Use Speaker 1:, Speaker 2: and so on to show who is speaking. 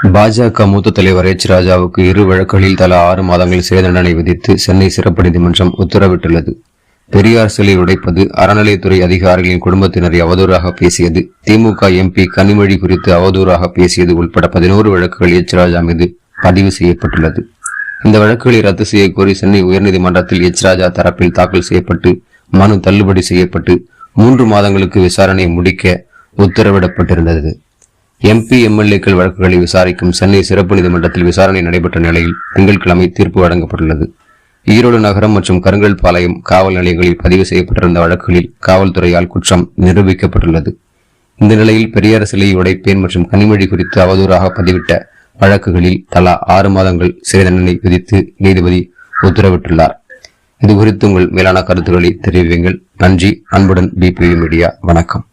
Speaker 1: பாஜக மூத்த தலைவர் எச் ராஜாவுக்கு 2 வழக்குகளில் தலா 6 மாதங்கள் சிறை தண்டனை விதித்து சென்னை சிறப்பு நீதிமன்றம் உத்தரவிட்டுள்ளது. பெரியார் சிலை உடைப்பது, அறநிலையத்துறை அதிகாரிகளின் குடும்பத்தினரை அவதூறாக பேசியது, திமுக எம்பி கனிமொழி குறித்து அவதூறாக பேசியது உள்பட 11 வழக்குகள் எச் ராஜா மீது பதிவு செய்யப்பட்டுள்ளது. இந்த வழக்குகளை ரத்து செய்ய கோரி சென்னை உயர்நீதிமன்றத்தில் எச் ராஜா தரப்பில் தாக்கல் செய்யப்பட்டு மனு தள்ளுபடி செய்யப்பட்டு 3 மாதங்களுக்கு விசாரணை முடிக்க உத்தரவிடப்பட்டிருந்தது. எம்பி எம்எல்ஏக்கள் வழக்குகளை விசாரிக்கும் சென்னை சிறப்பு நீதிமன்றத்தில் விசாரணை நடைபெற்ற நிலையில் திங்கட்கிழமை தீர்ப்பு வழங்கப்பட்டுள்ளது. ஈரோடு நகரம் மற்றும் கருங்கல்பாளையம் காவல் நிலையங்களில் பதிவு செய்யப்பட்டிருந்த வழக்குகளில் காவல்துறையால் குற்றம் நிரூபிக்கப்பட்டுள்ளது. இந்த நிலையில் பெரியார் சிலை உடைப்பேன் மற்றும் கனிமொழி குறித்து அவதூறாக பதிவிட்ட வழக்குகளில் தலா 6 மாதங்கள் சிறை தண்டனை விதித்து நீதிபதி உத்தரவிட்டுள்ளார். இது குறித்து உங்கள் மேலான கருத்துக்களை தெரிவியுங்கள். நன்றி. அன்புடன் பிபிவி மீடியா. வணக்கம்.